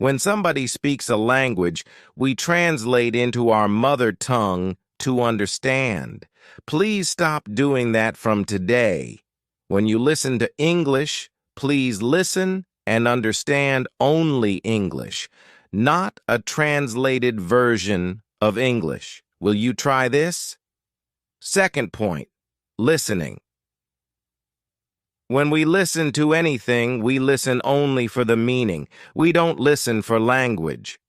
When somebody speaks a language, we translate into our mother tongue to understand. Please stop doing that from today. When you listen to English, please listen and understand only English, not a translated version of English. Will you try this? Second point, listening. When we listen to anything, we listen only for the meaning. We don't listen for language.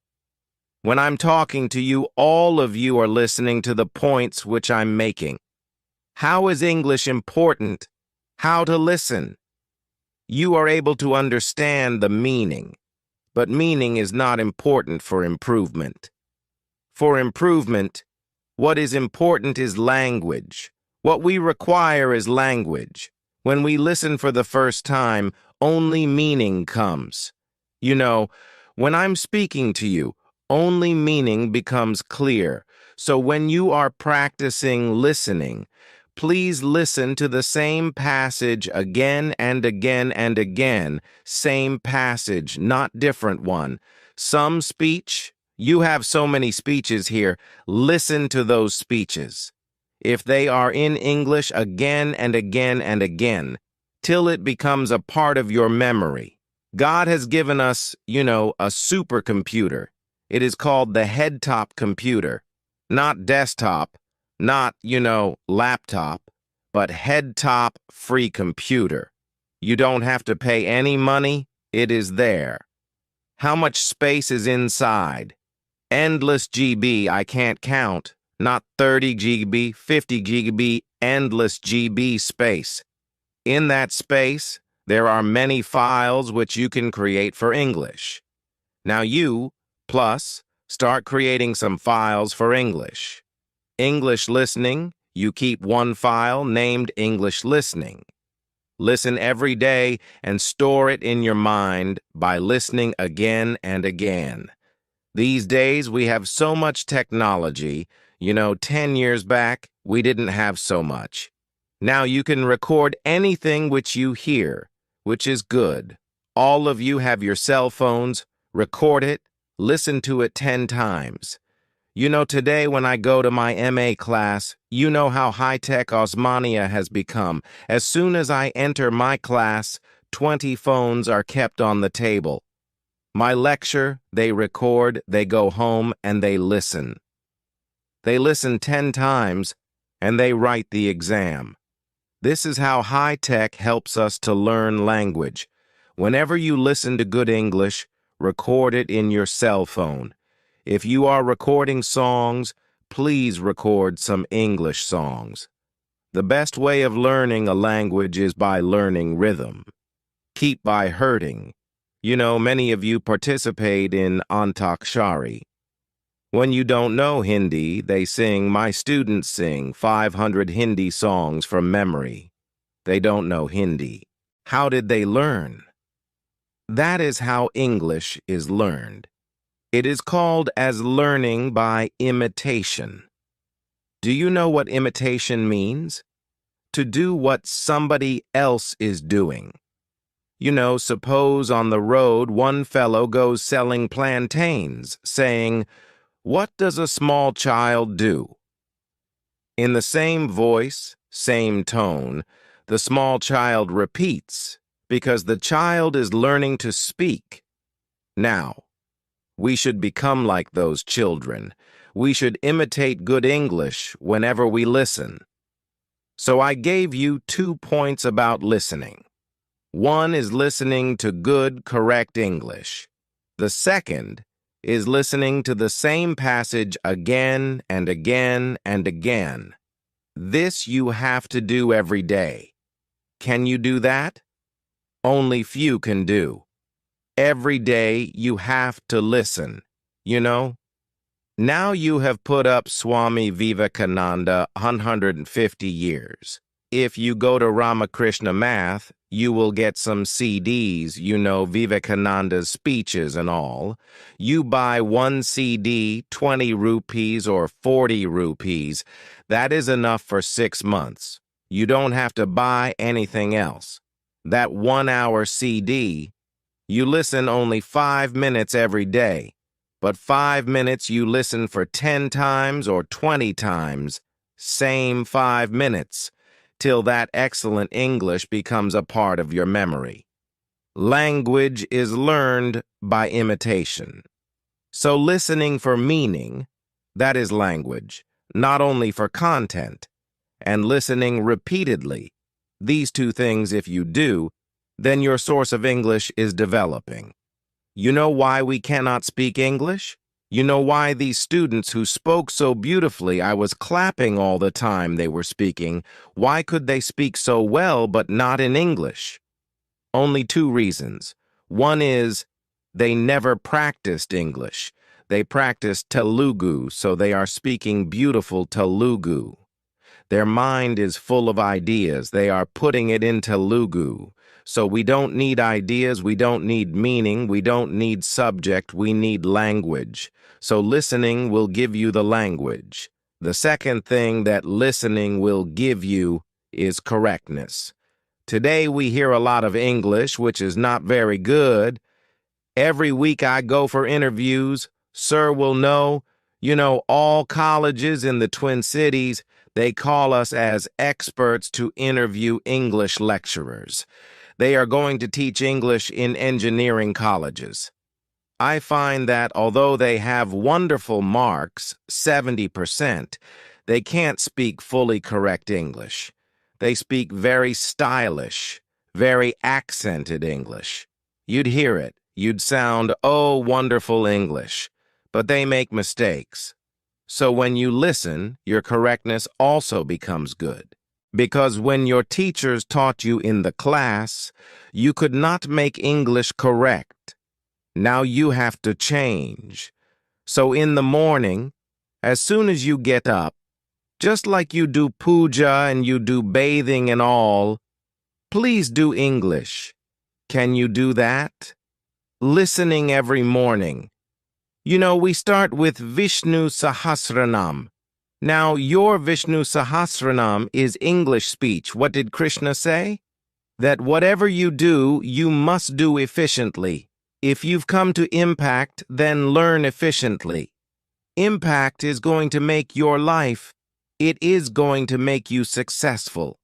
When I'm talking to you, all of you are listening to the points which I'm making. How is English important? How to listen? You are able to understand the meaning, but meaning is not important for improvement. For improvement, what is important is language. What we require is language. When we listen for the first time, only meaning comes. You know, when I'm speaking to you, only meaning becomes clear. So when you are practicing listening, please listen to the same passage again and again and again. Same passage, not different one. Some speech, you have so many speeches here. Listen to those speeches. If they are in English again and again and again, till it becomes a part of your memory. God has given us, a supercomputer. It is called the head-top computer, not desktop, not, laptop, but head-top free computer. You don't have to pay any money. It is there. How much space is inside? Endless GB, I can't count. Not 30 GB, 50 GB, endless GB space. In that space, there are many files which you can create for English. Now you, plus, start creating some files for English. English listening, you keep one file named English listening. Listen every day and store it in your mind by listening again and again. These days, we have so much technology. 10 years back, we didn't have so much. Now you can record anything which you hear, which is good. All of you have your cell phones. Record it. Listen to it 10 times. Today when I go to my MA class, you know how high-tech Osmania has become. As soon as I enter my class, 20 phones are kept on the table. My lecture, they record, they go home, and they listen. They listen 10 times, and they write the exam. This is how high-tech helps us to learn language. Whenever you listen to good English, record it in your cell phone. If you are recording songs, please record some English songs. The best way of learning a language is by learning rhythm. Keep by hurting. Many of you participate in Antakshari. When you don't know Hindi, my students sing 500 Hindi songs from memory. They don't know Hindi. How did they learn? That is how English is learned. It is called as learning by imitation. Do you know what imitation means? To do what somebody else is doing. Suppose on the road one fellow goes selling plantains, saying, "What does a small child do?" In the same voice, same tone, the small child repeats, because the child is learning to speak. Now, we should become like those children. We should imitate good English whenever we listen. So I gave you 2 points about listening. One is listening to good, correct English. The second is listening to the same passage again and again and again. This you have to do every day. Can you do that? Only few can do. Every day you have to listen, Now you have put up Swami Vivekananda 150 years. If you go to Ramakrishna Math, you will get some CDs, Vivekananda's speeches and all. You buy one CD, 20 rupees or 40 rupees. That is enough for 6 months. You don't have to buy anything else. That 1-hour CD, You listen only 5 minutes every day, but 5 minutes you listen for 10 times or 20 times, same 5 minutes, till that excellent English becomes a part of your memory. Language is learned by imitation. So listening for meaning, that is language, not only for content, and listening repeatedly. These two things, if you do, then your source of English is developing. You know why we cannot speak English? You know why these students who spoke so beautifully, I was clapping all the time they were speaking, why could they speak so well but not in English? Only two reasons. One is they never practiced English. They practiced Telugu, so they are speaking beautiful Telugu. Their mind is full of ideas. They are putting it in Telugu. So we don't need ideas, we don't need meaning, we don't need subject, we need language. So listening will give you the language. The second thing that listening will give you is correctness. Today we hear a lot of English, which is not very good. Every week I go for interviews. Sir will know, all colleges in the Twin Cities, they call us as experts to interview English lecturers. They are going to teach English in engineering colleges. I find that although they have wonderful marks, 70%, they can't speak fully correct English. They speak very stylish, very accented English. You'd hear it. You'd sound, oh, wonderful English. But they make mistakes. So when you listen, your correctness also becomes good. Because when your teachers taught you in the class, you could not make English correct. Now you have to change. So in the morning, as soon as you get up, just like you do puja and you do bathing and all, please do English. Can you do that? Listening every morning. We start with Vishnu Sahasranam. Now, your Vishnu Sahasranam is English speech. What did Krishna say? That whatever you do, you must do efficiently. If you've come to impact, then learn efficiently. Impact is going to make your life. It is going to make you successful.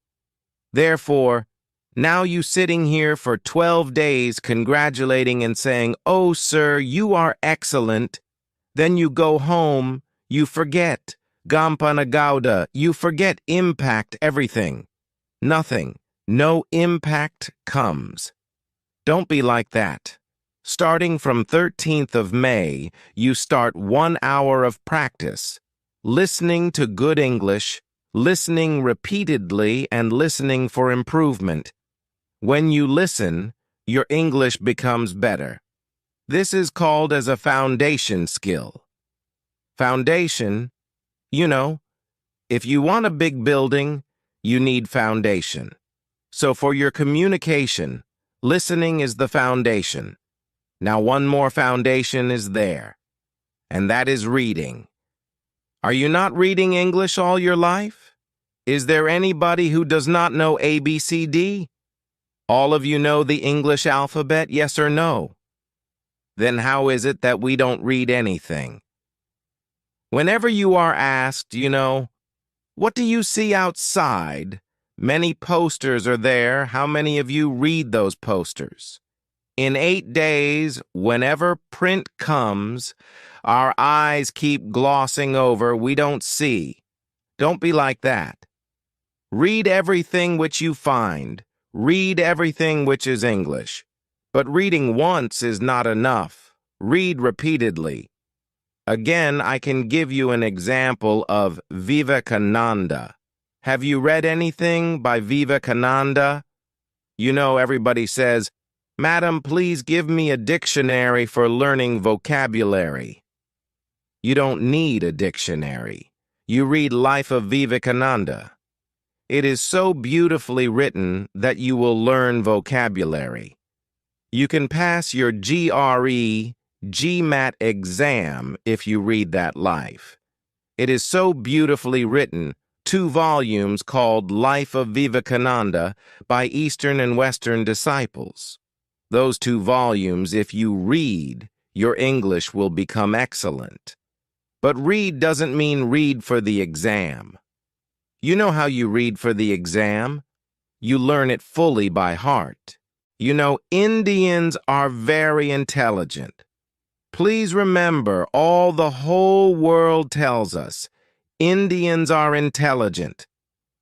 Therefore, now you sitting here for 12 days congratulating and saying, "Oh, sir, you are excellent." Then you go home, you forget. Gampanagauda, you forget impact everything. Nothing. No impact comes. Don't be like that. Starting from 13th of May, you start 1 hour of practice. Listening to good English, listening repeatedly, and listening for improvement. When you listen, your English becomes better. This is called as a foundation skill. Foundation, if you want a big building, you need foundation. So for your communication, listening is the foundation. Now one more foundation is there, and that is reading. Are you not reading English all your life? Is there anybody who does not know ABCD? All of you know the English alphabet, yes or no? Then how is it that we don't read anything? Whenever you are asked, what do you see outside? Many posters are there. How many of you read those posters? In 8 days, whenever print comes, our eyes keep glossing over. We don't see. Don't be like that. Read everything which you find. Read everything which is English. But reading once is not enough. Read repeatedly. Again, I can give you an example of Vivekananda. Have you read anything by Vivekananda? Everybody says, "Madam, please give me a dictionary for learning vocabulary." You don't need a dictionary. You read Life of Vivekananda. It is so beautifully written that you will learn vocabulary. You can pass your GRE, GMAT exam if you read that life. It is so beautifully written, 2 volumes called Life of Vivekananda by Eastern and Western disciples. Those 2 volumes, if you read, your English will become excellent. But read doesn't mean read for the exam. You know how you read for the exam? You learn it fully by heart. You know, Indians are very intelligent. Please remember, all the whole world tells us, Indians are intelligent.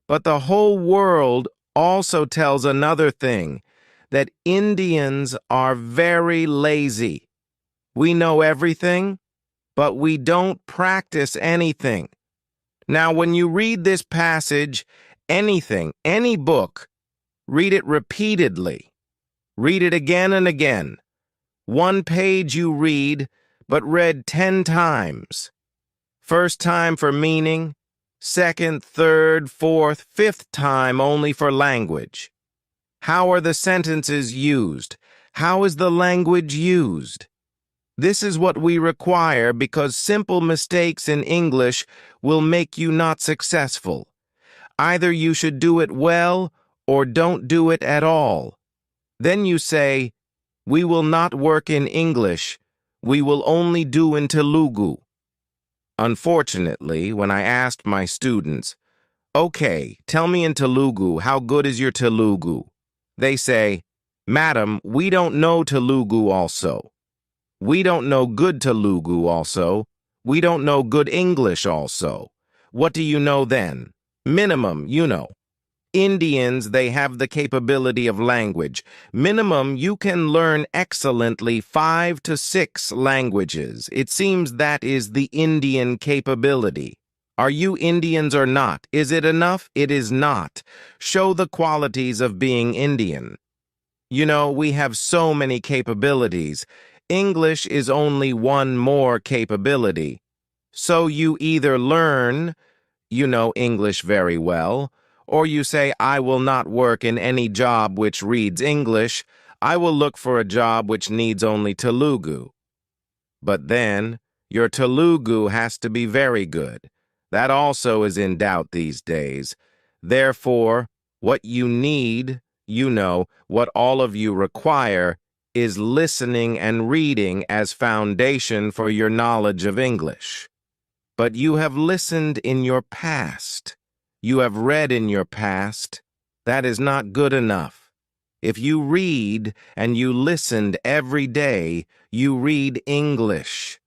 But the whole world also tells another thing, that Indians are very lazy. We know everything, but we don't practice anything. Now, when you read this passage, anything, any book, read it repeatedly. Read it again and again. 1 page you read, but read 10 times. First time for meaning, second, third, fourth, fifth time only for language. How are the sentences used? How is the language used? This is what we require because simple mistakes in English will make you not successful. Either you should do it well or don't do it at all. Then you say, we will not work in English. We will only do in Telugu. Unfortunately, when I asked my students, okay, tell me in Telugu, how good is your Telugu? They say, Madam, we don't know Telugu also. We don't know good Telugu also. We don't know good English also. What do you know then? Minimum, you know. Indians, they have the capability of language. Minimum, you can learn excellently 5 to 6 languages. It seems that is the Indian capability. Are you Indians or not? Is it enough? It is not. Show the qualities of being Indian. You know, we have so many capabilities. English is only one more capability. So you either learn, you know English very well, or you say, I will not work in any job which reads English. I will look for a job which needs only Telugu. But then, your Telugu has to be very good. That also is in doubt these days. Therefore, what you need, you know, what all of you require, is listening and reading as foundation for your knowledge of English. But you have listened in your past. You have read in your past. That is not good enough. If you read and you listened every day, you read English.